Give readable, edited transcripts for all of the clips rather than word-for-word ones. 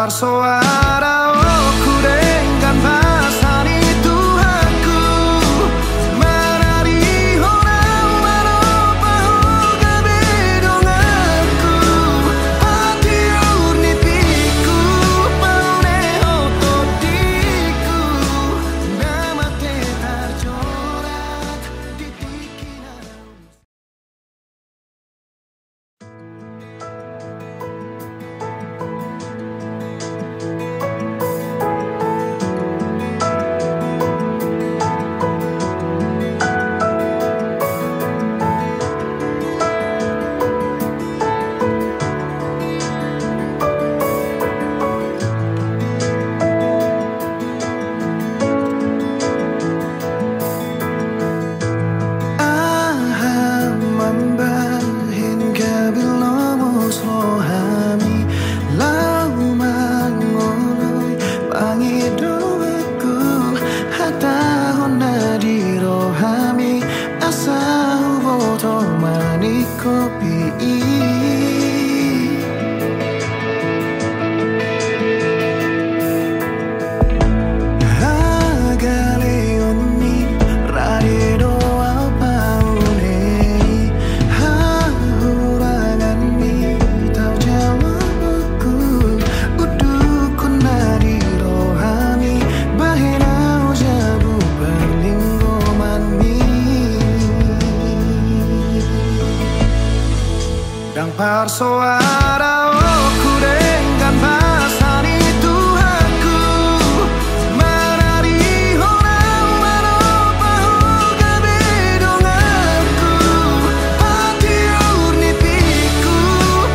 persoara ku dengan pasani Tuhanku menari orang maropahu kebedonganku hati urnipiku paune otodiku nama tetar corat di tikinan. Persoara ku dengan pasani Tuhanku menari orang maropahu kebedonganku hati urnipiku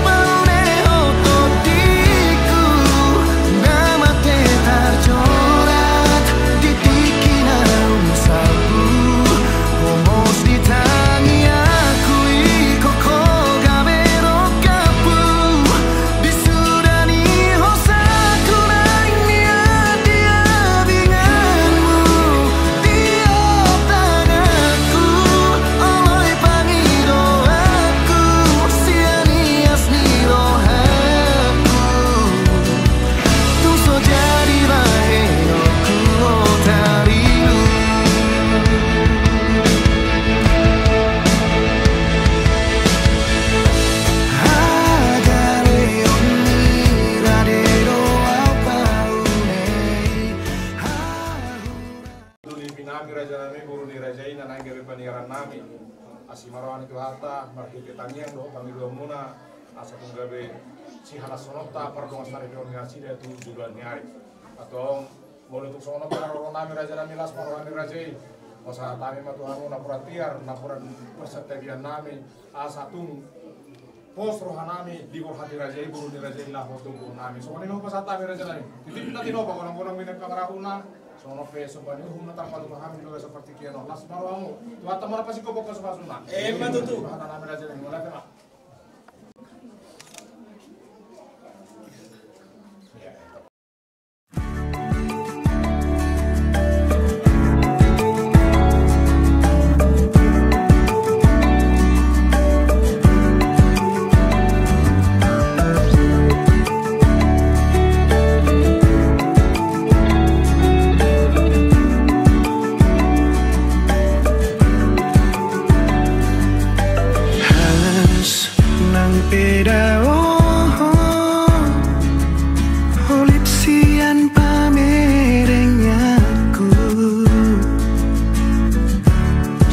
paune otodiku nama tetar corat di tikinan salbu homos di tangi aku ikoko Asimaroan itu hata marti ketangian do kami do muna asa tunggabe si halas sonota pardon asari organisasi dia tu juga nyari atau boleh tu sono para nami raja nami las marwani raja osa tami matu anu napuratiar napuran persetebian nami asa tung pos rohanami di hati raja ibu ni raja ilah waktu nami so ini lupa sata raja nami titip nanti no pak orang minat kamarahuna sono pe sobani huna tampal pahami juga seperti kian las marwamu tuh tamara pasti kau pokok sebasuna matu tu nami raja nami mulai kena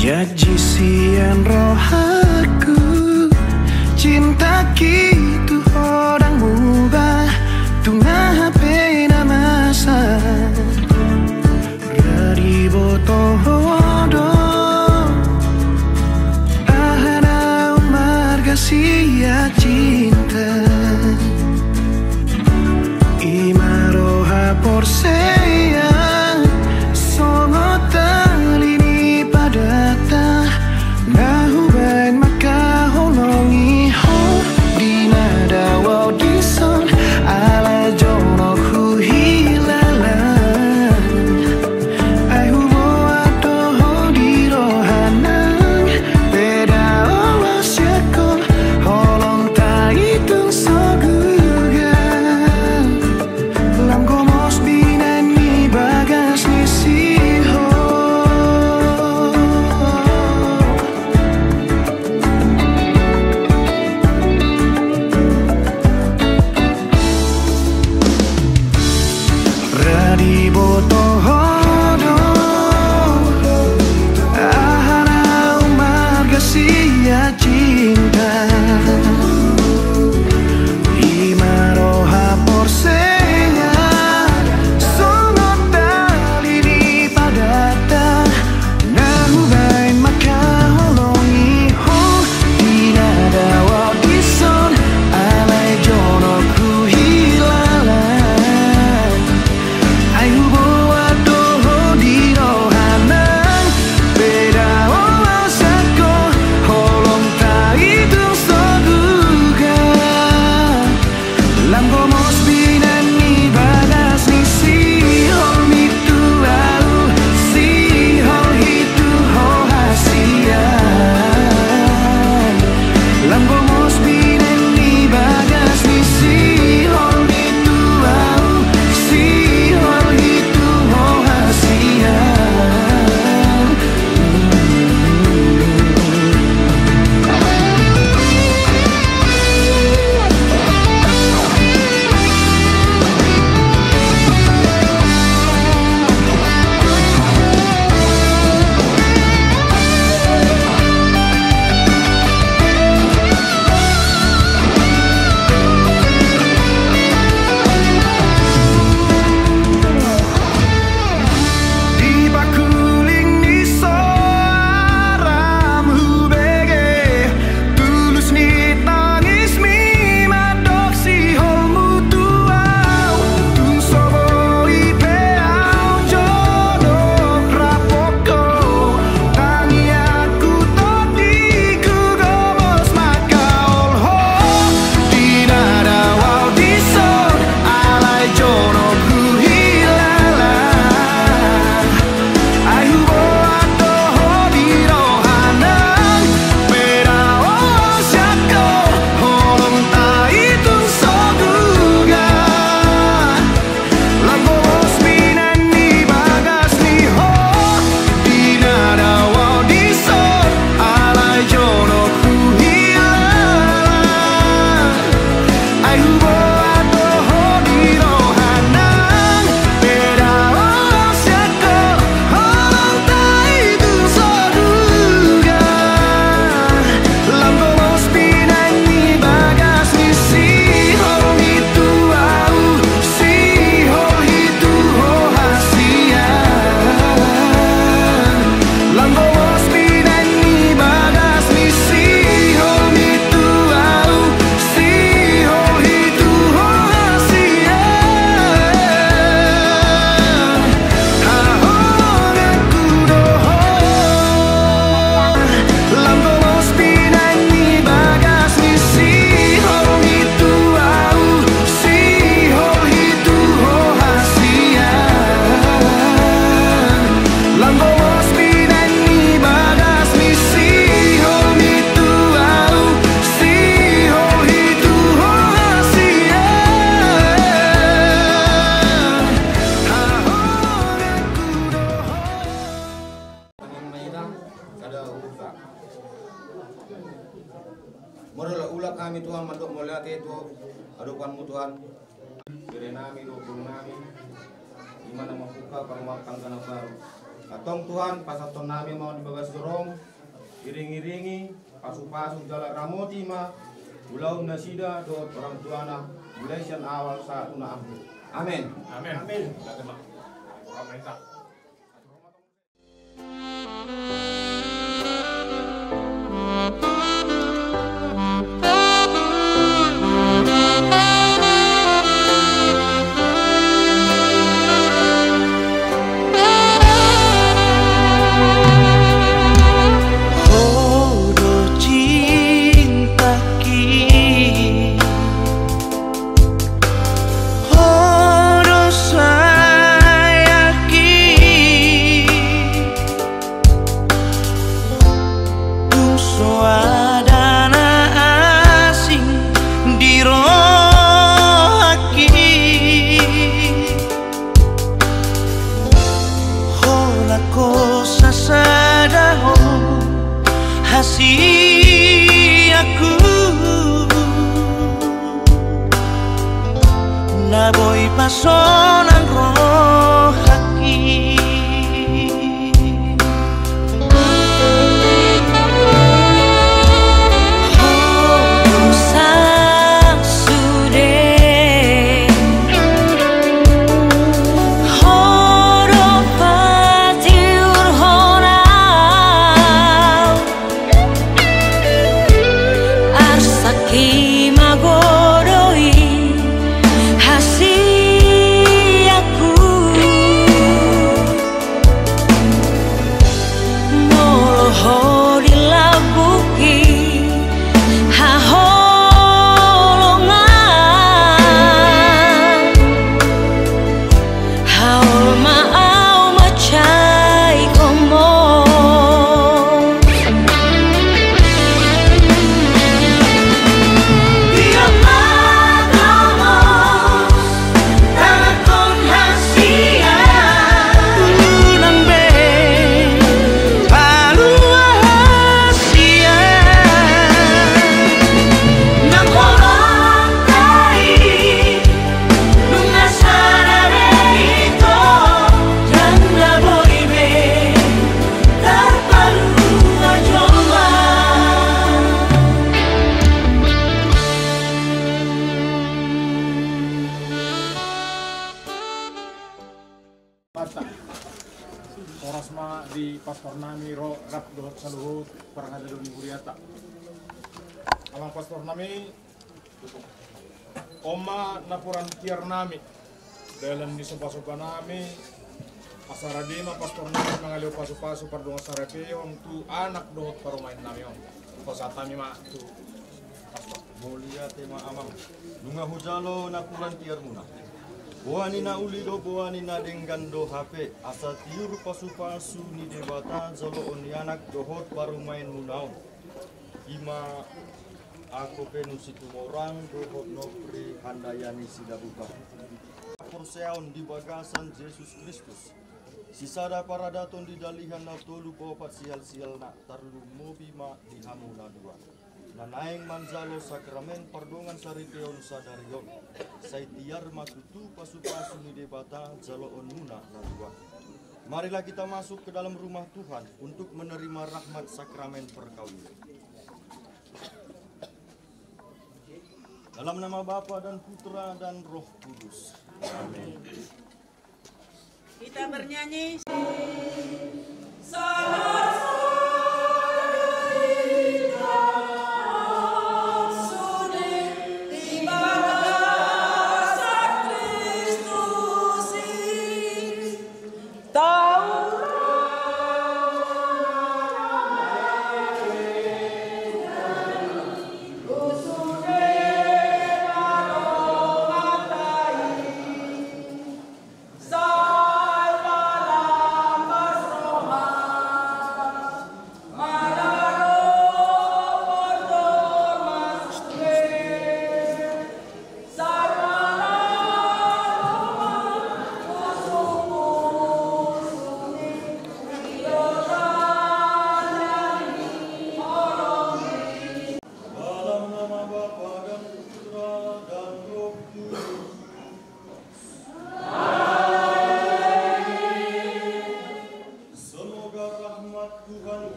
Jajisian rohaku cinta gitu orang mubah tungah pena masa dari botohodo ahana marga sia cinta imaroha porseya data nahu bain maka holongi ho di ada urusan. Modal ulah kami Tuhan mandok melihat itu adukanmu Tuhan. Kiri nami dokul nami. Gimana mau buka permakan kana baru. Katong Tuhan pasaton nami mau dibagas dorong. Iring-iringi pasu-pasu jalan ramoti mah. Ulau nasida do orang tuana. Mulai awal saat tuna amin. Amin. Amin. Amin. Amin. Naboy pasonan roh haki sang sude horo patiur honau arsaki magodoi Orasma di pastor nami ro rap dohot saluhut parang ada doni kuriata. Alang pastor nami oma napuran kiar nami dalam di sopa-sopa nami asaradima pastor nami mangaliw pasu-pasu pardong asarapeyon tu anak dohot parumain nami on. Kosa tami ma tu pastor. Mulia tema amam. Nunga hujalo napuran kiar muna. Boani na ulido boani na denggando HP asa tiur pasu-pasu ni debata zolo onianak dohot parumain munaon. Ima aku penusi tumorang dohot nopri handayani sidabuka. Porseon di bagasan Yesus Kristus. Sisada paradaton di dalihan na tolu popat sial-sial na tarlu mobima di hamuna dua. Nanaeng manzalo sakramen pardongan sariteon sadarion. Saitiar matutu pasu-pasu ni debata zalo onuna nadua. Marilah kita masuk ke dalam rumah Tuhan untuk menerima rahmat sakramen perkawinan. Dalam nama Bapa dan Putra dan Roh Kudus. Amin. Kita bernyanyi.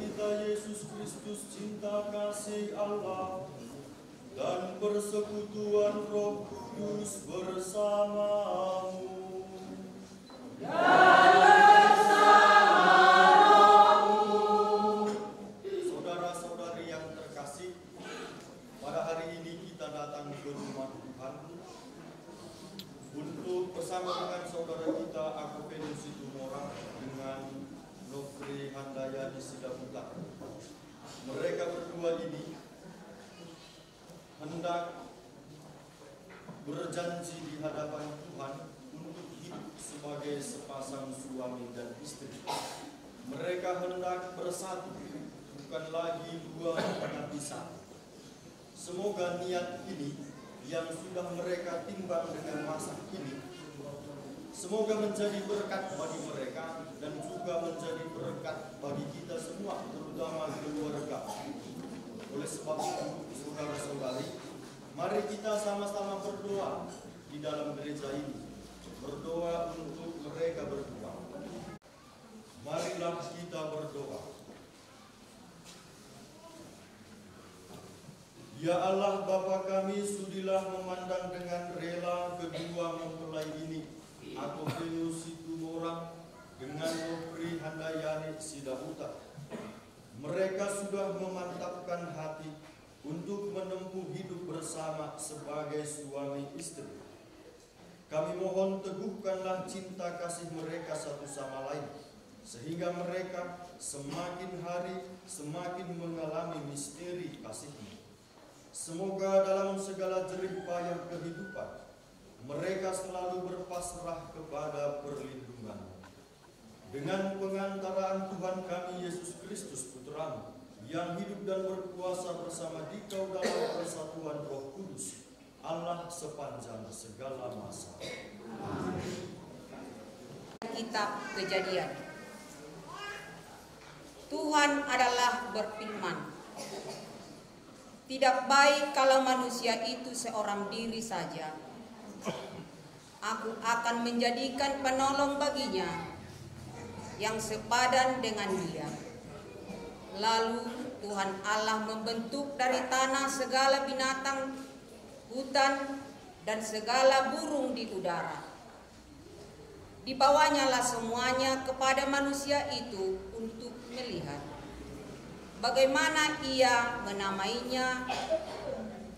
sukacita Yesus Kristus, cinta kasih Allah, dan persekutuan Roh Kudus bersamamu. Saudara-saudari yang terkasih, pada hari ini kita datang ke rumah Tuhan untuk bersama dengan saudara kita Agopenius Situmorang dengan Nofri Handayani Sidaputra. Mereka berdua ini hendak berjanji di hadapan Tuhan untuk hidup sebagai sepasang suami dan istri. Mereka hendak bersatu, bukan lagi dua tapi satu. Semoga niat ini yang sudah mereka timbang dengan masa ini, semoga menjadi berkat bagi mereka dan juga menjadi berkat bagi kita semua, terutama keluarga. Oleh sebab itu, saudara-saudari, mari kita sama-sama berdoa di dalam gereja ini. Berdoa untuk mereka berdua. Marilah kita berdoa. Ya Allah Bapa kami, sudilah memandang dengan rela kedua mempelai ini, Agopenius Situmorang dengan Nofri Handayani Sidaputra. Mereka sudah memantapkan hati untuk menempuh hidup bersama sebagai suami istri. Kami mohon teguhkanlah cinta kasih mereka satu sama lain, sehingga mereka semakin hari semakin mengalami misteri kasih-Mu. Semoga dalam segala jerih payah kehidupan, mereka selalu berpasrah kepada perlindungan. Dengan pengantaraan Tuhan kami Yesus Kristus Putra-Mu, yang hidup dan berkuasa bersama Dikau dalam persatuan Roh Kudus, Allah sepanjang segala masa. Kitab Kejadian. Tuhan adalah berfirman, tidak baik kalau manusia itu seorang diri saja. Aku akan menjadikan penolong baginya yang sepadan dengan dia. Lalu Tuhan Allah membentuk dari tanah segala binatang hutan dan segala burung di udara. Dibawanyalah semuanya kepada manusia itu untuk melihat bagaimana ia menamainya,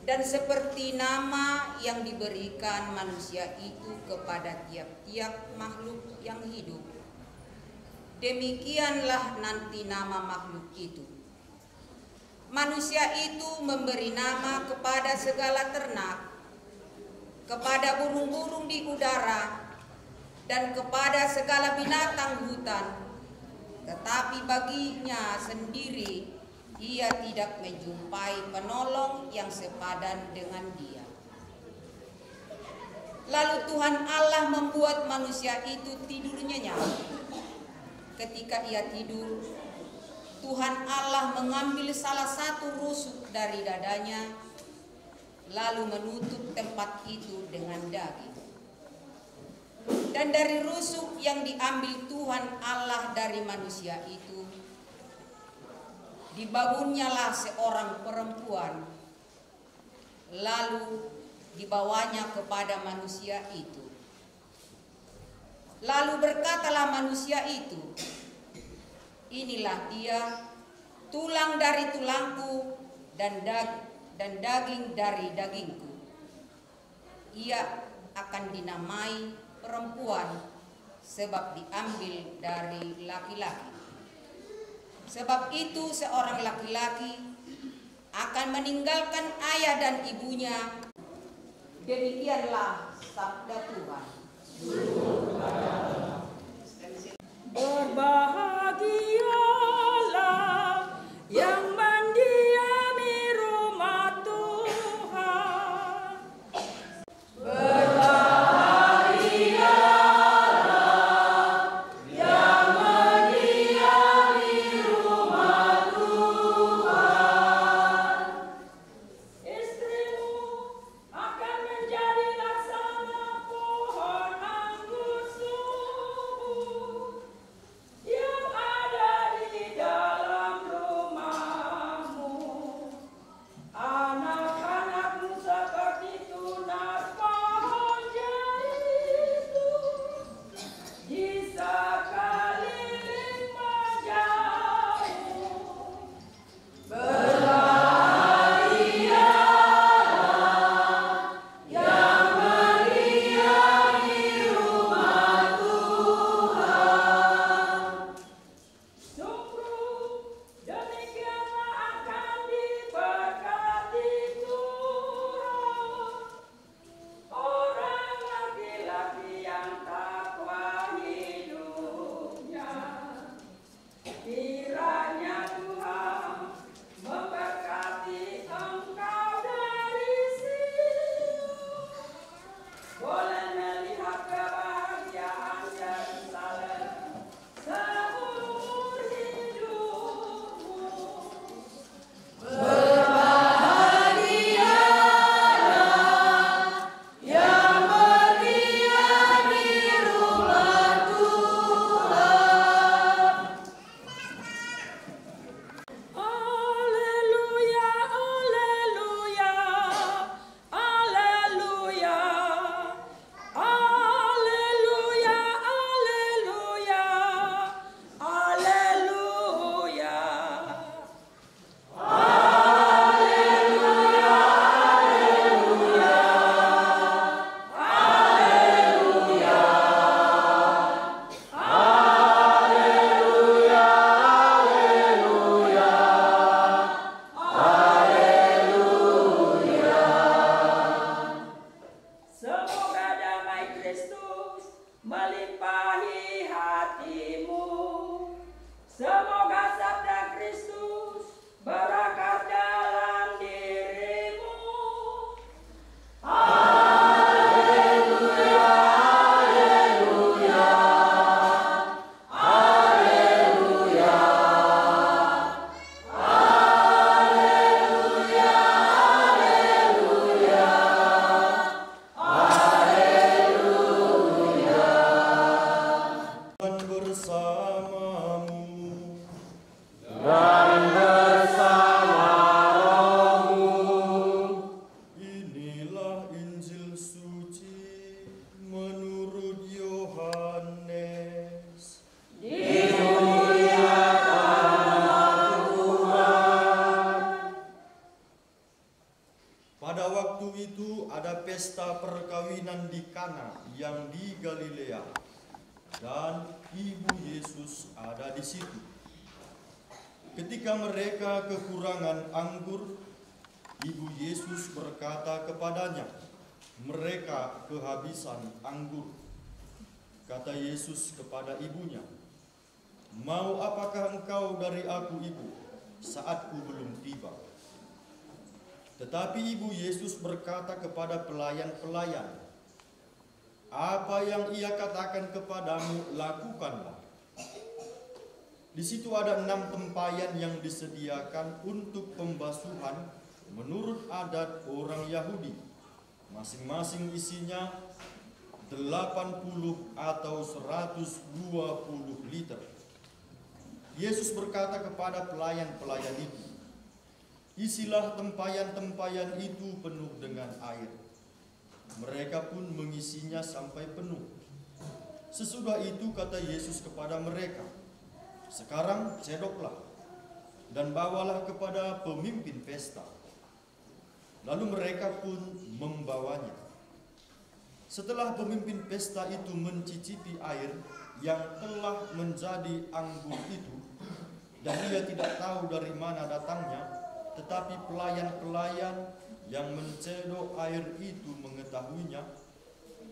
dan seperti nama yang diberikan manusia itu kepada tiap-tiap makhluk yang hidup, demikianlah nanti nama makhluk itu. Manusia itu memberi nama kepada segala ternak, kepada burung-burung di udara, dan kepada segala binatang hutan. Tetapi baginya sendiri ia tidak menjumpai penolong yang sepadan dengan dia. Lalu Tuhan Allah membuat manusia itu tidur nyenyak. Ketika ia tidur, Tuhan Allah mengambil salah satu rusuk dari dadanya, lalu menutup tempat itu dengan daging. Dan dari rusuk yang diambil Tuhan Allah dari manusia itu, dibangunnyalah seorang perempuan, lalu dibawanya kepada manusia itu. Lalu berkatalah manusia itu, inilah dia, tulang dari tulangku dan daging dari dagingku. Ia akan dinamai perempuan sebab diambil dari laki-laki. Sebab itu seorang laki-laki akan meninggalkan ayah dan ibunya. Demikianlah sabda Tuhan. Berbahagialah yang mendiami rumah Tuhan. Berbahagialah yang mendiami rumah Tuhan. Istrimu akan menjadi laksana pohon anggur subur yang ada di itu ada pesta perkawinan di Kana yang di Galilea, dan ibu Yesus ada di situ. Ketika mereka kekurangan anggur, ibu Yesus berkata kepadanya, "Mereka kehabisan anggur." Kata Yesus kepada ibunya, "Mau apakah engkau dari aku, ibu, saatku belum tiba?" Tetapi ibu Yesus berkata kepada pelayan-pelayan, "Apa yang ia katakan kepadamu, lakukanlah." Di situ ada 6 tempayan yang disediakan untuk pembasuhan menurut adat orang Yahudi. Masing-masing isinya 80 atau 120 liter. Yesus berkata kepada pelayan-pelayan itu, "Isilah tempayan-tempayan itu penuh dengan air." Mereka pun mengisinya sampai penuh. Sesudah itu kata Yesus kepada mereka, "Sekarang cedoklah dan bawalah kepada pemimpin pesta." Lalu mereka pun membawanya. Setelah pemimpin pesta itu mencicipi air yang telah menjadi anggur itu, dan ia tidak tahu dari mana datangnya, tetapi pelayan-pelayan yang mencedok air itu mengetahuinya,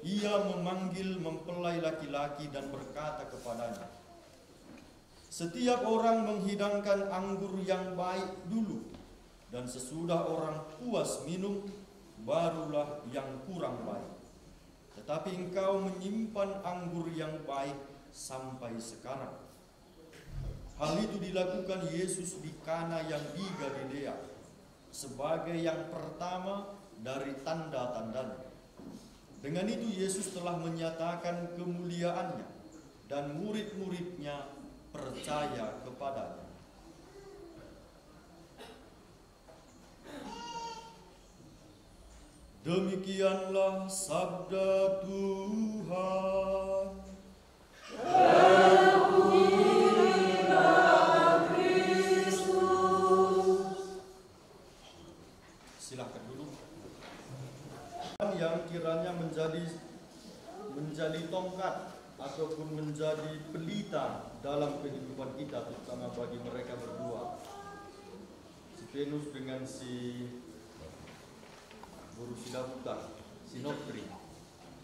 ia memanggil mempelai laki-laki dan berkata kepadanya, "Setiap orang menghidangkan anggur yang baik dulu, dan sesudah orang puas minum, barulah yang kurang baik. Tetapi engkau menyimpan anggur yang baik sampai sekarang." Hal itu dilakukan Yesus di Kana yang di Galilea sebagai yang pertama dari tanda-tandanya. Dengan itu Yesus telah menyatakan kemuliaannya, dan murid-muridnya percaya kepadanya. Demikianlah sabda Tuhan. Silakan duduk. Yang kiranya menjadi tongkat ataupun menjadi pelita dalam kehidupan kita, terutama bagi mereka berdua, si Venus dengan si Guru Silabuta, si Nopri.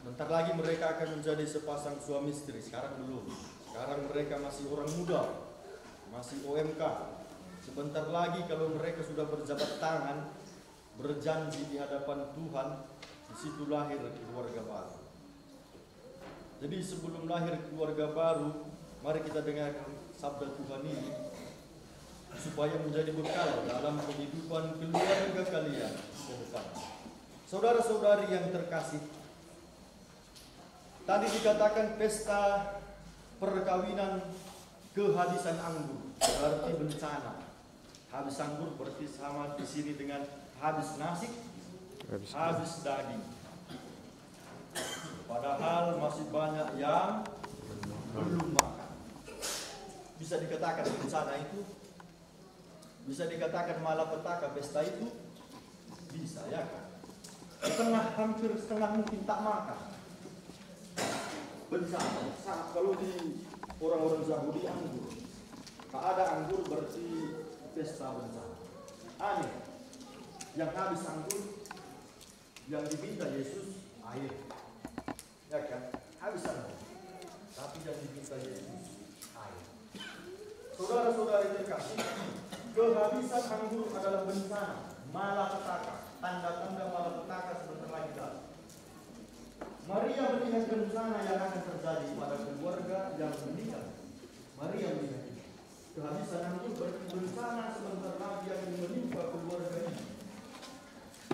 Bentar lagi mereka akan menjadi sepasang suami istri. Sekarang belum. Sekarang mereka masih orang muda, masih OMK. Sebentar lagi kalau mereka sudah berjabat tangan, berjanji di hadapan Tuhan, di situ lahir keluarga baru. Jadi sebelum lahir keluarga baru, mari kita dengarkan sabda Tuhan ini supaya menjadi bekal dalam kehidupan keluarga kalian ke depan. Saudara-saudari yang terkasih, tadi dikatakan pesta perkawinan kehabisan anggur, berarti bencana. Habis anggur berarti sama di sini dengan habis nasi, habis daging. Padahal masih banyak yang belum makan. Bisa dikatakan bencana itu, bisa dikatakan malapetaka pesta itu, bisa ya kan? Hampir setengah mungkin tak makan. Bencana. Kalau di orang-orang Yahudi anggur, tak ada anggur berarti pesta bencana. Aneh. Yang habis anggur, yang diminta Yesus air, ya kan? Habis anggur, tapi yang diminta Yesus air. Saudara-saudari terkasih, kehabisan anggur adalah bencana, malapetaka. Tanda-tanda malapetaka sebentar lagi datang. Maria melihat bencana yang akan terjadi pada keluarga yang meninggal. Maria melihat kehabisan anggur berarti bencana sebentar lagi yang menimpa keluarga ini.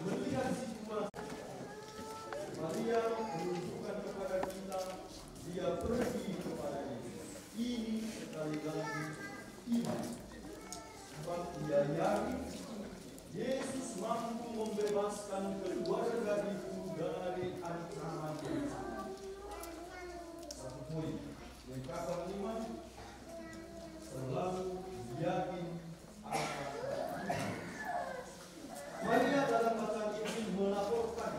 Melihat situasi, Maria menunjukkan kepada kita dia pergi kepada Yesus. Ini sekali lagi iman, sebab dia yakin Yesus mampu membebaskan keluarga itu dari ancaman bencana. Satu poin yang kakak iman, selalu yakin akan Maria dalam bacaan ini melaporkan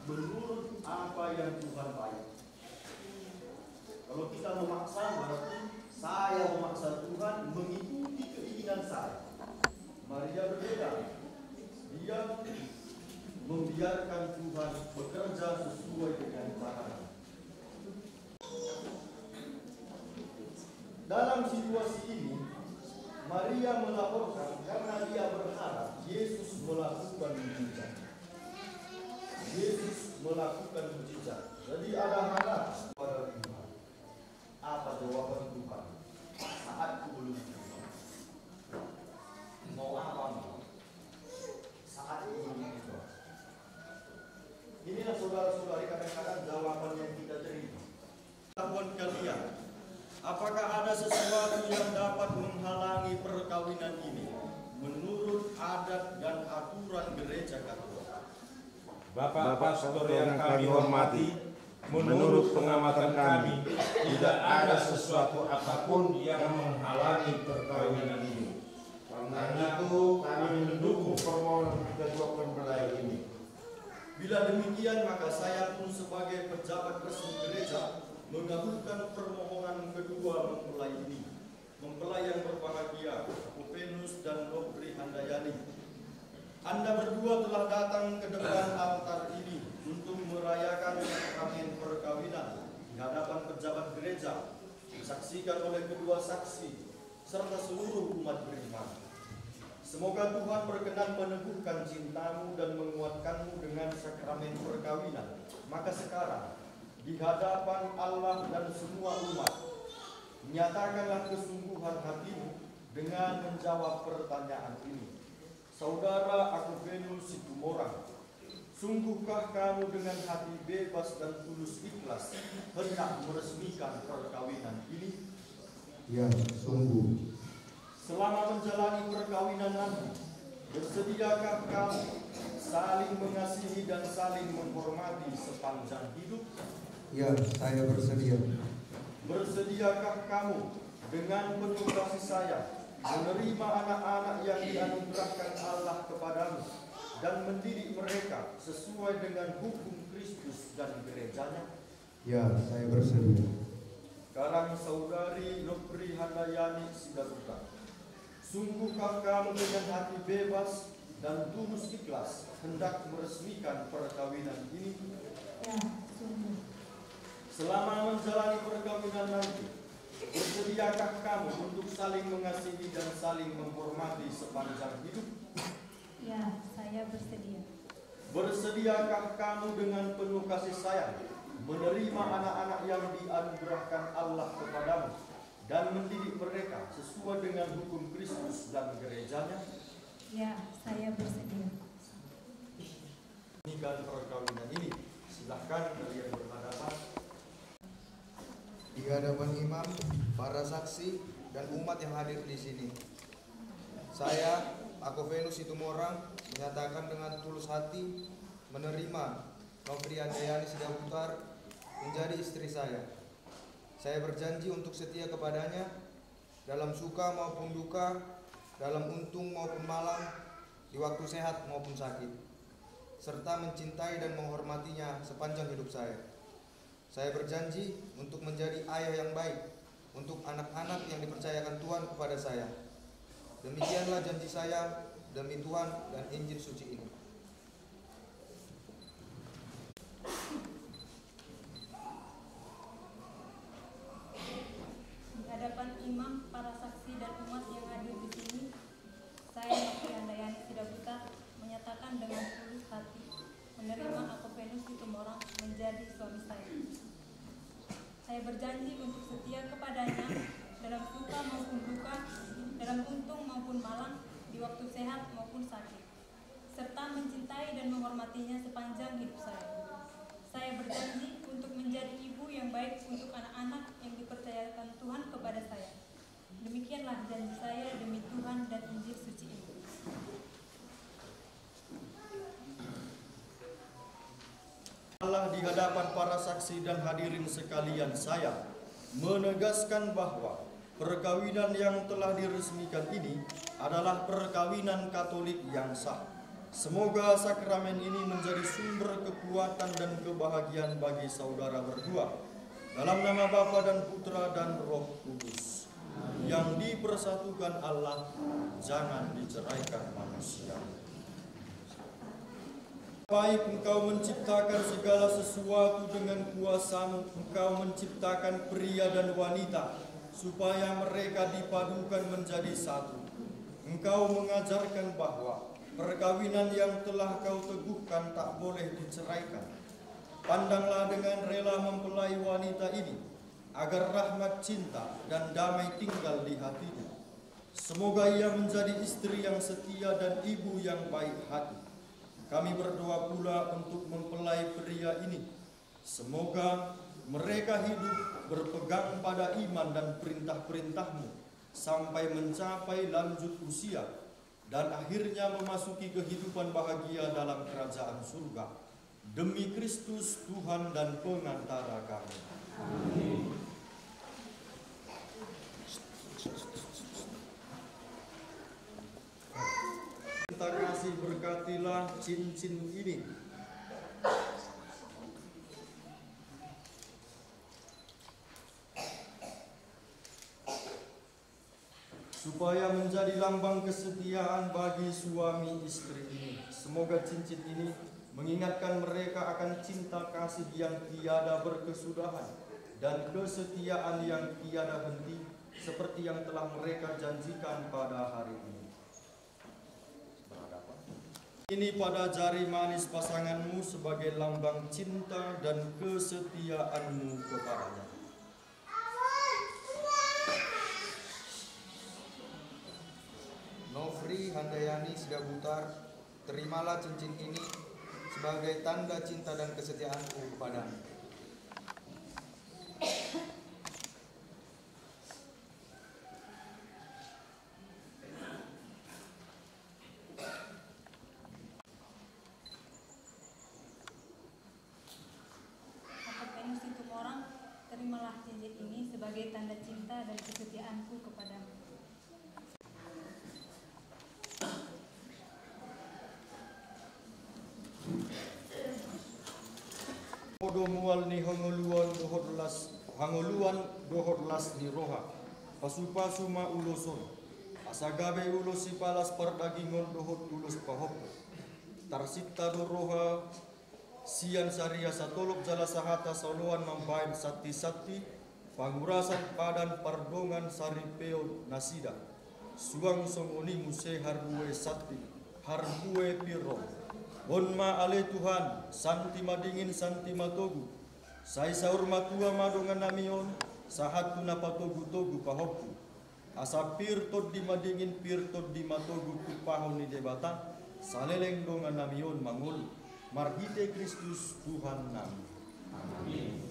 menurut apa yang Tuhan baik. Kalau kita memaksa, berarti saya memaksa Tuhan mengikuti keinginan saya. Maria berbeda. Dia membiarkan Tuhan bekerja sesuai dengan caranya. Dalam situasi ini, Maria melaporkan karena dia berharap Yesus melakukan mujizat. Yesus melakukan mujizat. Jadi ada harap pada Tuhan. Apa jawaban Tuhan? Saatku belum tiba. Mau apa mau? Saatku belum tiba. Inilah saudara-saudari kadang-kadang jawaban yang kita terima. Tahuan kalian, apakah ada sesuatu yang dapat menghalangi perkawinan ini menurut adat dan aturan gereja Katolik? Bapak pastor yang kami hormati, menurut pengamatan kami, tidak ada sesuatu apapun yang menghalangi perkawinan ini. Karena itu kami mendukung permohonan kedua mempelai ini. Bila demikian, maka saya pun sebagai pejabat resmi gereja mengabulkan permohonan kedua mempelai ini. Mempelai yang berbahagia, Apopenus dan Nobri Handayani. Anda berdua telah datang ke depan altar ini untuk merayakan sakramen perkawinan di hadapan pejabat gereja, disaksikan oleh kedua saksi serta seluruh umat beriman. Semoga Tuhan berkenan meneguhkan cintamu dan menguatkanmu dengan sakramen perkawinan. Maka sekarang, di hadapan Allah dan semua umat, nyatakanlah kesungguhan hatimu dengan menjawab pertanyaan ini. Saudara Apopenus Situmorang, sungguhkah kamu dengan hati bebas dan tulus ikhlas hendak meresmikan perkawinan ini? Ya, sungguh. Selama menjalani perkawinan nanti, bersediakah kamu saling mengasihi dan saling menghormati sepanjang hidup? Ya, saya bersedia. Bersediakah kamu dengan penuh kasih sayang menerima anak-anak yang dianugerahkan Allah kepadamu dan mendidik mereka sesuai dengan hukum Kristus dan gerejanya? Ya, saya bersedia. Sekarang saudari Nobri Handayani Sidabuta, sungguhkah kamu dengan hati bebas dan tulus ikhlas hendak meresmikan perkawinan ini? Ya, sungguh. Selama menjalani perkawinan nanti, bersediakah kamu untuk saling mengasihi dan saling menghormati sepanjang hidup? Ya, saya bersedia. Bersediakah kamu dengan penuh kasih sayang menerima anak-anak yang dianugerahkan Allah kepadamu dan mendidik mereka sesuai dengan hukum Kristus dan gerejanya? Ya, saya bersedia. Ini perkawinan ini, silahkan kalian berhadapan. Di hadapan imam, para saksi, dan umat yang hadir di sini, saya, Apopenus Situmorang, menyatakan dengan tulus hati menerima Nobri Handayani Sidabutar menjadi istri saya. Saya berjanji untuk setia kepadanya dalam suka maupun duka, dalam untung maupun malang, di waktu sehat maupun sakit, serta mencintai dan menghormatinya sepanjang hidup saya. Saya berjanji untuk menjadi ayah yang baik untuk anak-anak yang dipercayakan Tuhan kepada saya. Demikianlah janji saya demi Tuhan dan Injil suci ini. Di hadapan imam, para saksi dan umat yang hadir di sini, saya Nobri Handayani Sidabutar menyatakan dengan tulus hati menerima Apopenus Situmorang menjadi suami saya. Saya berjanji untuk setia kepadanya dalam suka maupun duka, dalam untung maupun malang, di waktu sehat maupun sakit, serta mencintai dan menghormatinya sepanjang hidup saya. Saya berjanji untuk menjadi ibu yang baik untuk anak-anak yang dipercayakan Tuhan kepada saya. Demikianlah janji saya demi Tuhan dan Injil suci ini. Allah di hadapan para saksi dan hadirin sekalian, saya menegaskan bahwa perkawinan yang telah diresmikan ini adalah perkawinan Katolik yang sah. Semoga sakramen ini menjadi sumber kekuatan dan kebahagiaan bagi saudara berdua. Dalam nama Bapa dan Putra dan Roh Kudus. Yang dipersatukan Allah, jangan diceraikan manusia. Baik Engkau menciptakan segala sesuatu dengan kuasa-Mu, Engkau menciptakan pria dan wanita, supaya mereka dipadukan menjadi satu. Engkau mengajarkan bahwa perkawinan yang telah Kau teguhkan tak boleh diceraikan. Pandanglah dengan rela mempelai wanita ini, agar rahmat cinta dan damai tinggal di hatinya. Semoga ia menjadi istri yang setia dan ibu yang baik hati. Kami berdoa pula untuk mempelai pria ini. Semoga mereka hidup berpegang pada iman dan perintah-perintah-Mu sampai mencapai lanjut usia dan akhirnya memasuki kehidupan bahagia dalam kerajaan surga. Demi Kristus Tuhan dan pengantara kami. Amin. Cinta kasih berkatilah cincin ini. Supaya menjadi lambang kesetiaan bagi suami istri ini. Semoga cincin ini mengingatkan mereka akan cinta kasih yang tiada berkesudahan dan kesetiaan yang tiada henti, seperti yang telah mereka janjikan pada hari ini. Ini pada jari manis pasanganmu sebagai lambang cinta dan kesetiaanmu kepadanya. Nofri Handayani Sidabutar, terimalah cincin ini sebagai tanda cinta dan kesetiaanku kepadamu. Terimalah cincin ini sebagai tanda cinta dan kesetiaanku kepadamu. Podo mual ni hangoluan dohorlas ni roha. Pasu-pasu ma uloson. Asagabe ulos si palas pardagingon dohot ulos pahop. Tarsita do roha sian saria satolok jala sahata sauluan mambain sati-sati pangurasan padan pardongan saripeo nasida suang songoni muse harbue sati harbue piro bonma ale Tuhan santi madingin santi matogu sai saur matua madongan namion sahat tuna patogu togu pahopku asa pir tod di madingin pir tod di matogu tupahon ni debata saleleng dongan namion mangul Marhite Kristus Tuhan nami. Amin.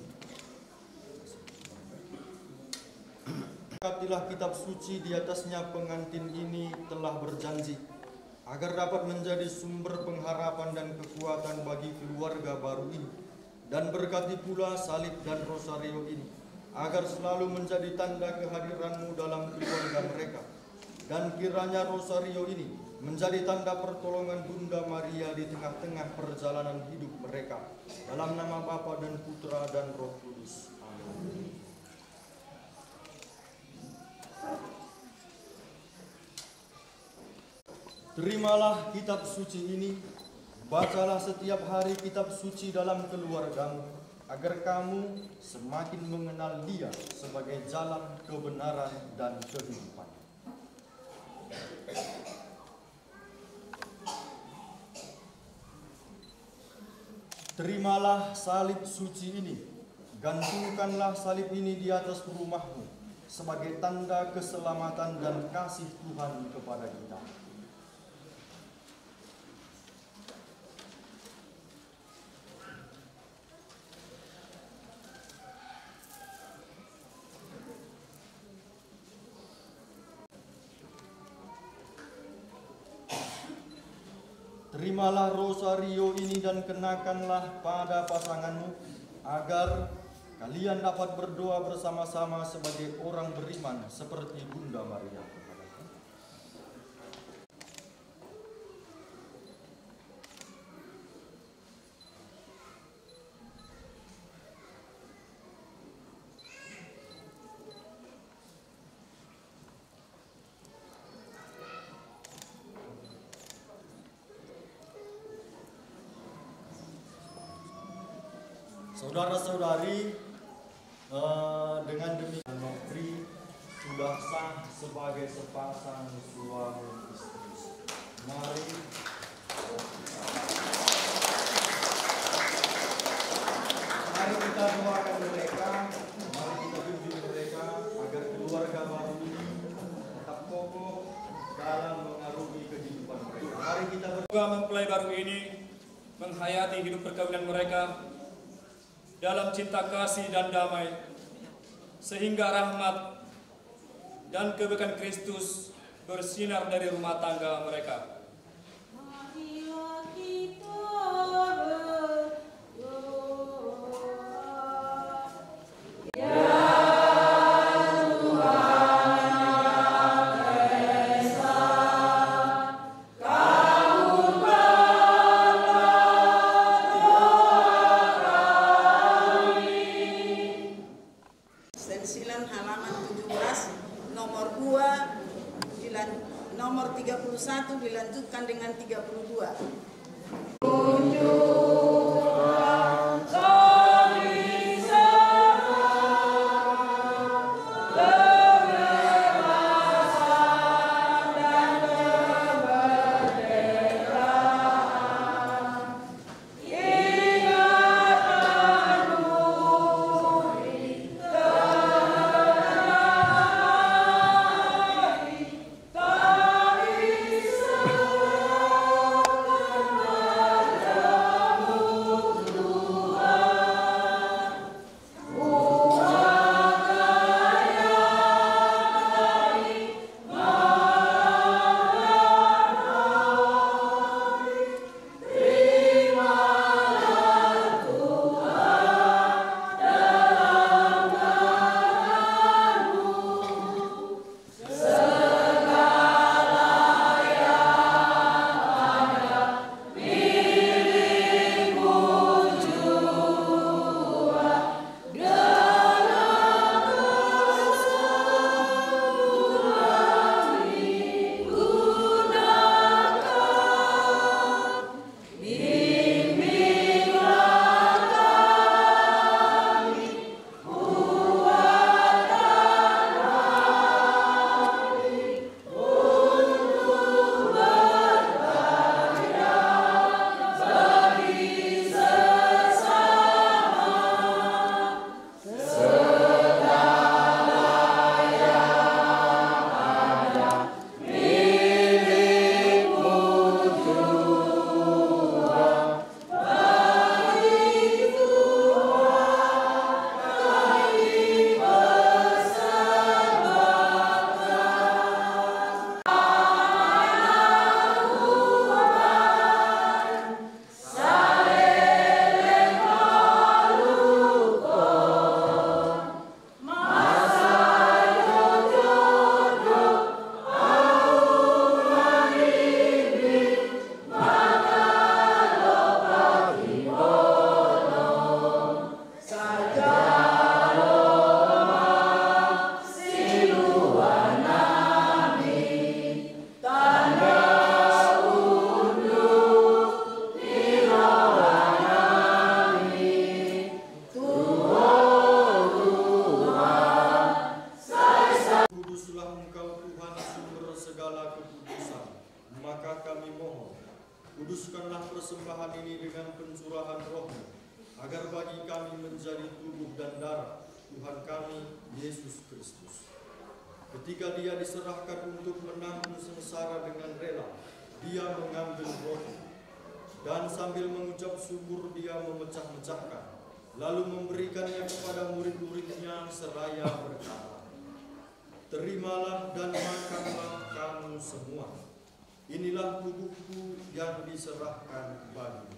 Katilah kitab suci di atasnya pengantin ini telah berjanji agar dapat menjadi sumber pengharapan dan kekuatan bagi keluarga baru ini, dan berkati pula salib dan rosario ini agar selalu menjadi tanda kehadiranmu dalam keluarga mereka, dan kiranya rosario ini menjadi tanda pertolongan Bunda Maria di tengah-tengah perjalanan hidup mereka. Dalam nama Bapa dan Putra dan Roh Kudus. Amin. Terimalah kitab suci ini, bacalah setiap hari kitab suci dalam keluargamu, agar kamu semakin mengenal Dia sebagai jalan kebenaran dan kehidupan. Terimalah salib suci ini, gantungkanlah salib ini di atas rumahmu sebagai tanda keselamatan dan kasih Tuhan kepada kita. Terimalah rosario ini dan kenakanlah pada pasanganmu agar kalian dapat berdoa bersama-sama sebagai orang beriman seperti Bunda Maria. Saudara-saudari, dengan demikian Nofri sudah sah sebagai sepasang suami istri. Mari kita doakan mereka, mari kita bimbing mereka agar keluarga baru ini tetap kokoh dalam mengarungi kehidupan mereka. Mari kita mempelai baru ini menghayati hidup perkawinan mereka dalam cinta kasih dan damai, sehingga rahmat dan kebaikan Kristus bersinar dari rumah tangga mereka. Nomor 31 dilanjutkan dengan 32. Kuduskanlah persembahan ini dengan pencurahan roh-Mu, agar bagi kami menjadi tubuh dan darah Tuhan kami, Yesus Kristus. Ketika Dia diserahkan untuk menanggung sengsara dengan rela, Dia mengambil roti, dan sambil mengucap syukur Dia memecah-mecahkan, lalu memberikannya kepada murid-muridnya seraya berkata, "Terimalah dan makanlah kamu semua. Inilah tubuhku yang diserahkan bagimu."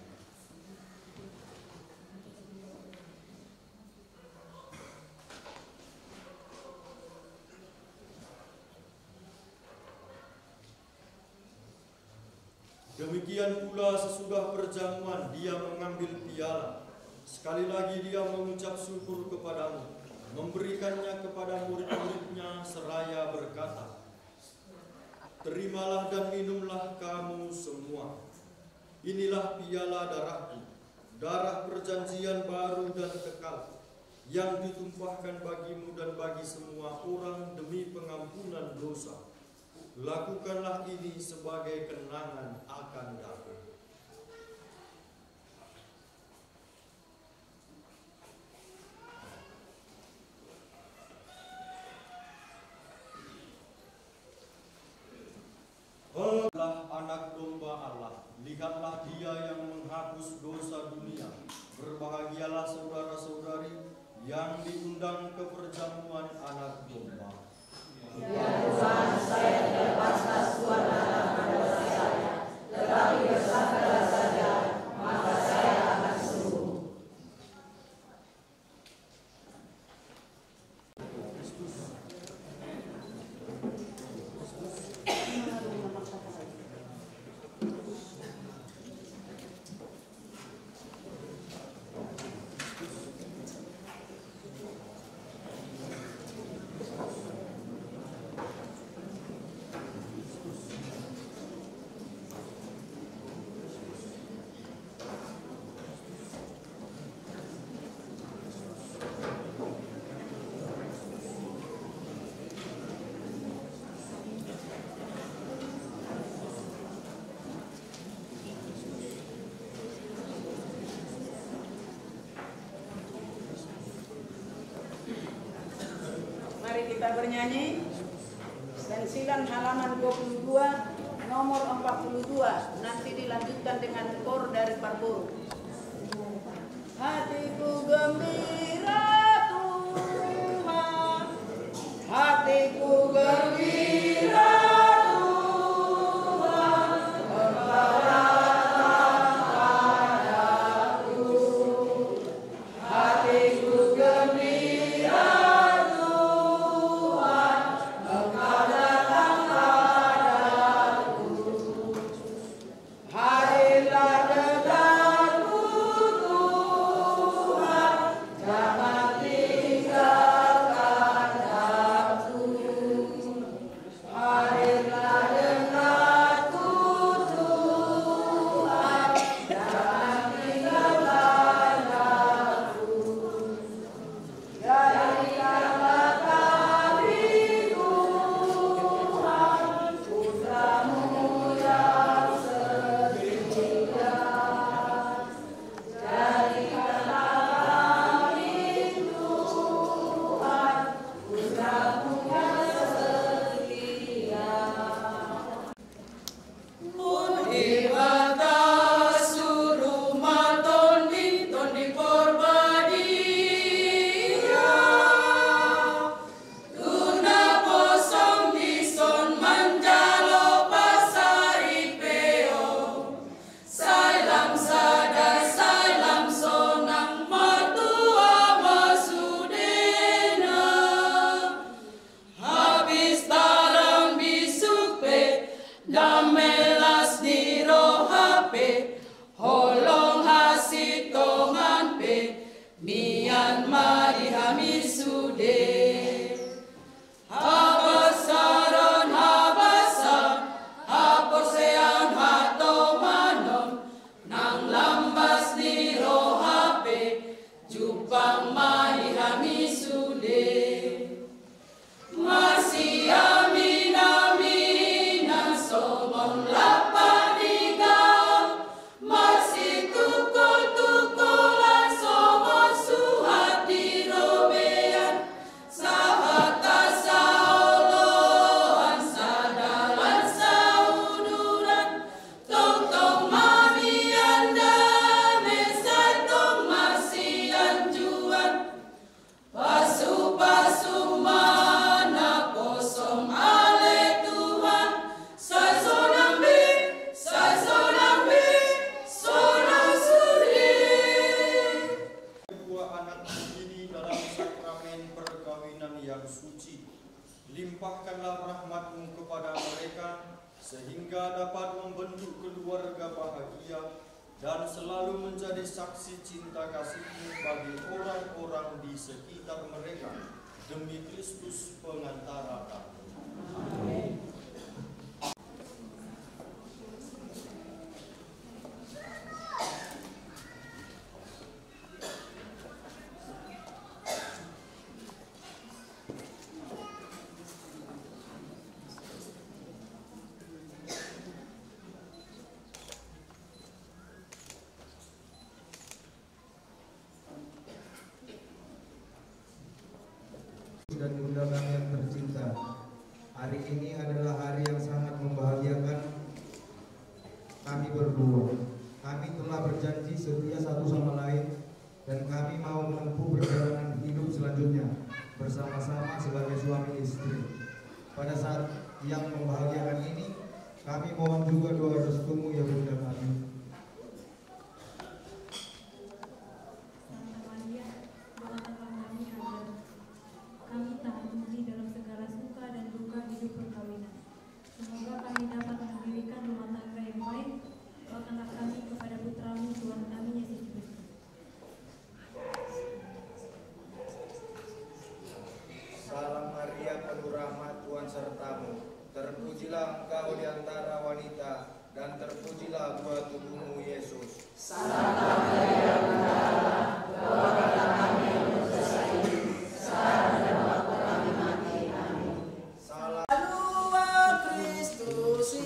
Demikian pula sesudah perjamuan Dia mengambil piala. Sekali lagi Dia mengucap syukur kepadamu, memberikannya kepada murid-muridnya seraya berkata, "Terimalah dan minumlah kamu semua. Inilah piala darahku, darah perjanjian baru dan kekal, yang ditumpahkan bagimu dan bagi semua orang demi pengampunan dosa. Lakukanlah ini sebagai kenangan akan aku. Adalah anak domba Allah, lihatlah dia yang menghapus dosa dunia. Berbahagialah saudara-saudari yang diundang ke perjamuan anak domba. Ya Tuhan, saya tidak pantas Tuhan akan dosa saya, tetapi bersabdalah saja, maka saya akan sembuh. Mari kita bernyanyi pensilan halaman 22 nomor 42, nanti dilanjutkan dengan kor dari Parburu. Hatiku gembira Tuhan, hatiku gembira Tuhan, Engkau datang padaku. Hatiku gembira Tuhan, Engkau datang padaku. Hadirlah dekatku Tuhan, jangan tinggalkan aku. Hadirlah dekatku Tuhan, jangan tinggalkan aku. Jadikanlah kami Tuhan, putra-Mu yang setia. Jadikanlah kami Tuhan, putra-Mu yang setia. Di batas rumah tondi porbadia, tuna posong dison manjalo pasari peo, salam sada salam sonang matua masudena, habis tarang bisupe damelas di rohape, holong hasitongan pe, mian mari hamisude. Habasaron habasan, haporsean hatomanon, nang lambas di rohape, jupang mari hamisude. Masih amin-aminan somong lapanigang, masih tukul-tukulan somong suhat di robean, sahata saolohan sadalan sauduran, tong-tong mamian dame saitong masian juan, pasu-pasu mana kosong ale Tuhan, saya sonang bi, sonang sudi. Kedua anak ini dalam sakramen perkawinan yang suci. Limpahkanlah rahmat-Mu kepada mereka, sehingga dapat membentuk keluarga bahagia dan selalu menjadi saksi cinta kasih-Mu bagi orang-orang di sekitar mereka, demi Kristus pengantara kami. Amin. dan Bunda kami yang tercinta. Hari ini adalah hari yang sangat membahagiakan kami berdua. Kami telah berjanji setia satu sama lain dan kami mau menempuh perjalanan hidup selanjutnya bersama-sama sebagai suami istri. Pada saat yang membahagiakan ini, kami mohon juga doa restumu ya Bunda kami. Kami tahan uji dalam segala suka dan duka hidup perkawinan. Semoga kami dapat mendirikan rumah tangga yang baik. Doakanlah kami kepada putramu Tuhan kami Yesus Kristus. Salam Maria penuh rahmat, Tuhan sertamu. Terpujilah engkau di antara wanita dan terpujilah buah tubuhmu Yesus. Salam Maria Bunda Allah, doakanlah kami yang berdosa ini, sekarang dan waktu kami mati. Amin. Salam Kristusi,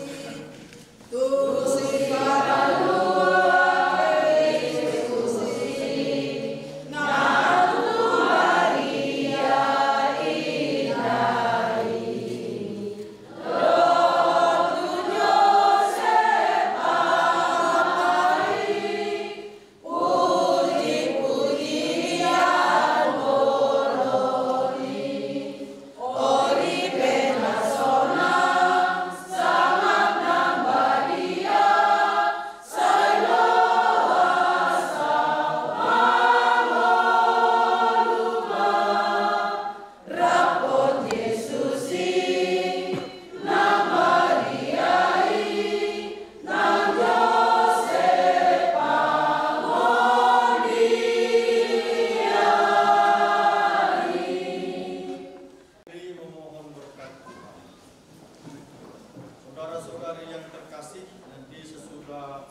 Saudara-saudari yang terkasih, nanti sesudah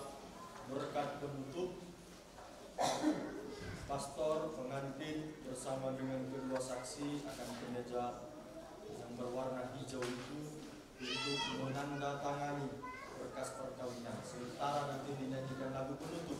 berkat penutup, pastor, pengantin bersama dengan kedua saksi akan ke meja yang berwarna hijau itu untuk menandatangani berkas perkawinan. Sementara nanti dinyanyikan lagu penutup.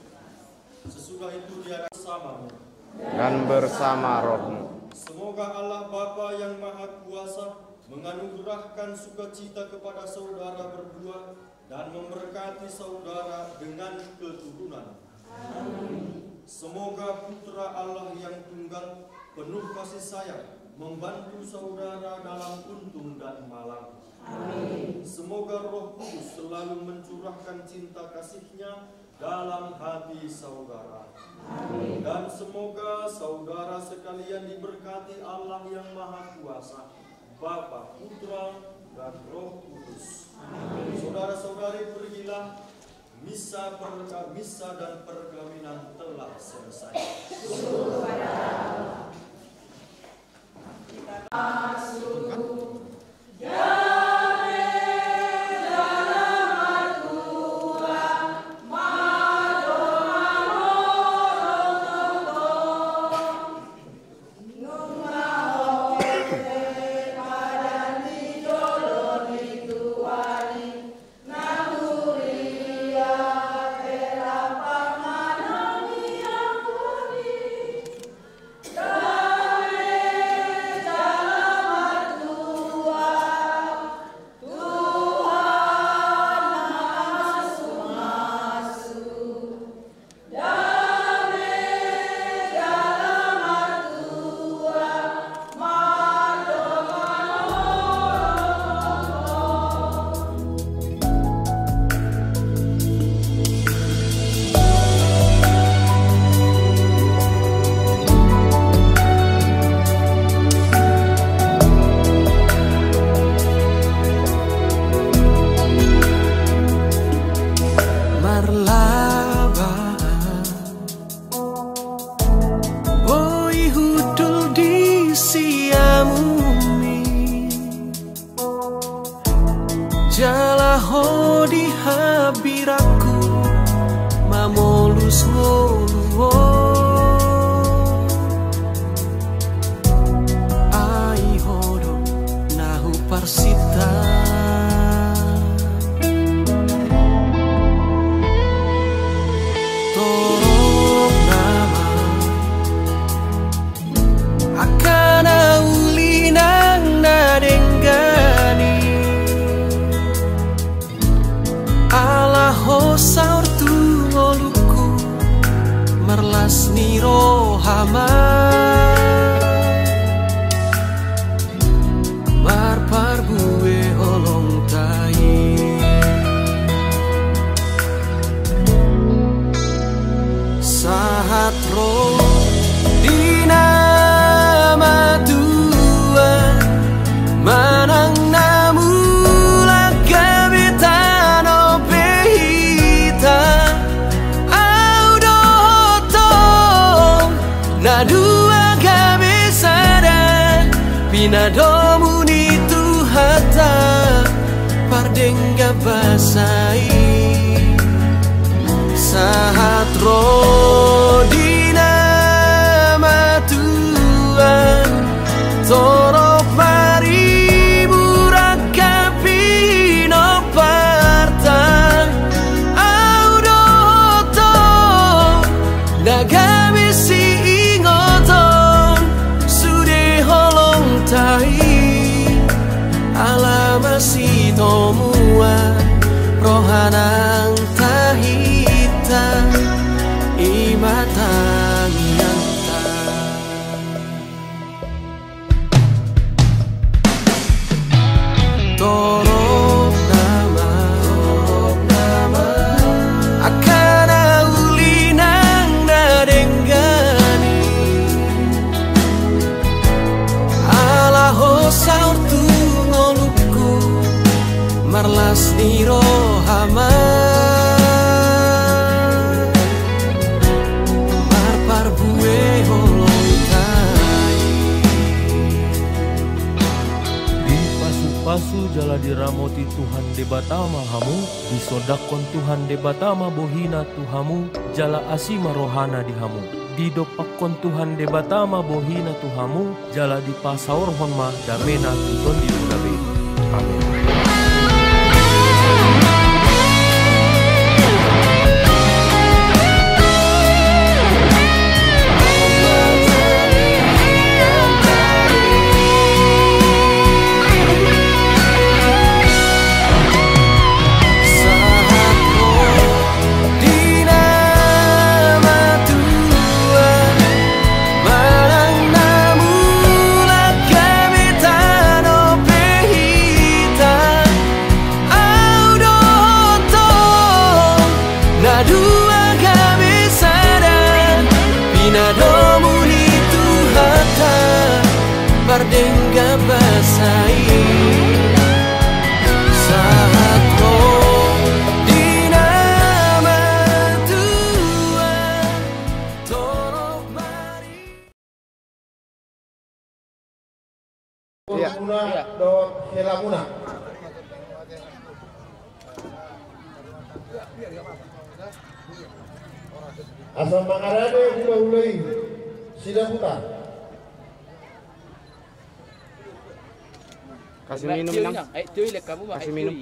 Sesudah itu dia bersamamu dan bersama rohmu. Semoga Allah Bapa yang Maha Kuasa menganugerahkan sukacita kepada saudara berdua dan memberkati saudara dengan keturunan. Amin. Semoga Putra Allah yang tunggal penuh kasih sayang membantu saudara dalam untung dan malang. Amin. Semoga Roh Kudus selalu mencurahkan cinta kasih-Nya dalam hati saudara. Amin. Dan semoga saudara sekalian diberkati Allah yang Maha Kuasa, Bapa, Putra, dan Roh Kudus. Amin. Saudara-saudari, pergilah, misa dan perkawinan telah selesai. Jalaho di habiraku mamolus ngoluwo ai hodo nahu parsita torok nama akan ulina hama marparbue olong tai sahat ro dina madua manang namula gabitano behita audoto nadua gabisada pinadomu ni tuhata pardengga basai sahat rodina matuan torok mari burakapi no partan audoto nagami si ingoton sude holong tai alamasi tomua rohanang tahita imatang nyata torok nama akana ulinang nadenggani ala hosaur tu ngoluku marlas niro hama marparbue holong tai di pasu-pasu jala diramoti Tuhan debatama hamu disodakon Tuhan debatama bohina tuhamu jala asima rohana di hamu didopakon Tuhan debatama bohina tuhamu jala dipasaur honma damena tuton di budabe amin. Bardengga basai saat lo dinama tua torok mari Muna do helamuna asal mangarade hula-hulai sida putar kasih minum nang kasih minum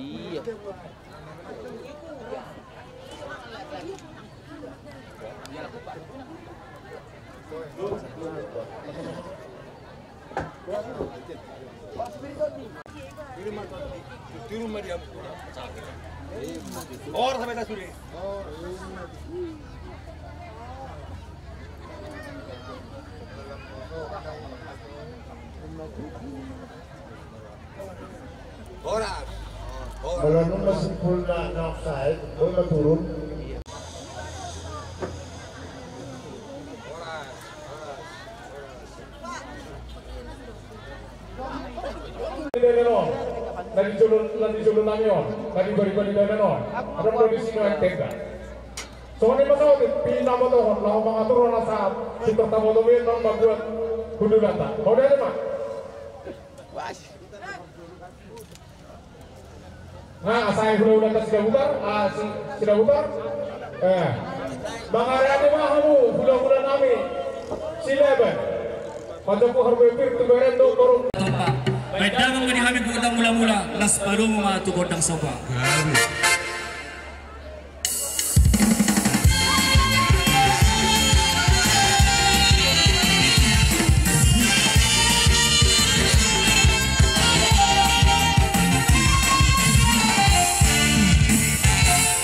और sampai tak suri. Horas. Kalau nunggu sempurna offside, boleh turun. Lagi julun namion, lagi bari-bari namion. Ada mau di sini yang tenda. Soalnya pasal itu pindah motor, lalu mengatur orang saat si pertama mobil non membuat kudu data. Mau dari mana? Nah, saya kudu data sudah butar, sudah butar. Bang Aryani mahamu, kuda-kuda nami, silaban. Padaku harus itu berendo korong. Baiklah mengani kami godang mula-mula las baru mematu godang soba.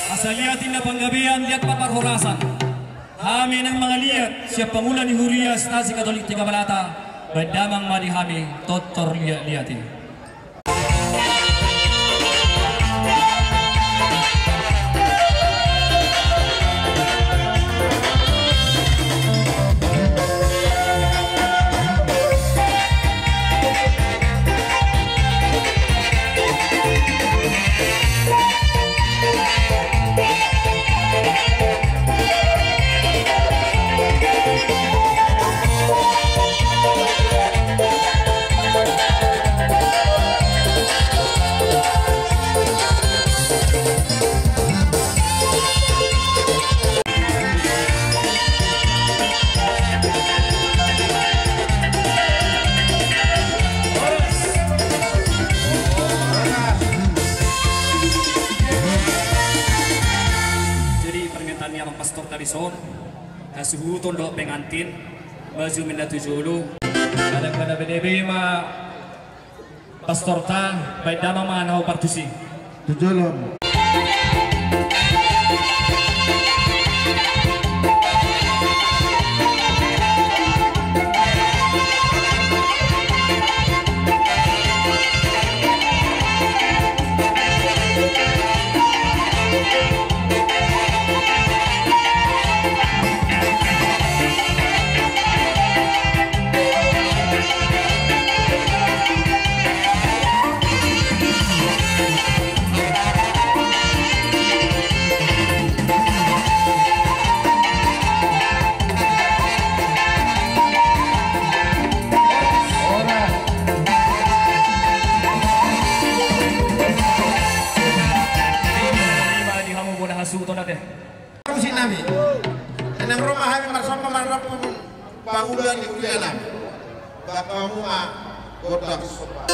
Asal lihat tindak penggabian lihat papar horasan. Kami nang mga liat siya Pangulan ni Huria Stasi Katolik Tiga Balata Badamang madi kami Totor liati. Pastor Tarison kasuhu tondok pengantin maju minda tujulu ada pada BDB ma pastor ta baik dama manau partusi tujulun. Si nami, enang rumah kami bersama marapun Pangulan di Uliana, bapak rumah Godak Sopa.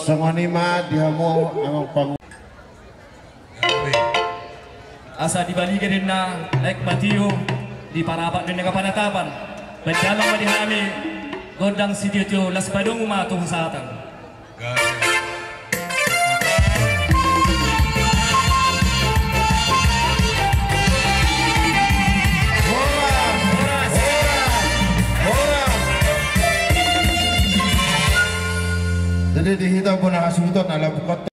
Semanima dihamu emang Pangulan. Asa dibalikan na naik matiyo di parapat dan kapanatapan berjalan madi kami godang sitio las padung umatung satan. Jadi dihita pun nakasutot ala bukat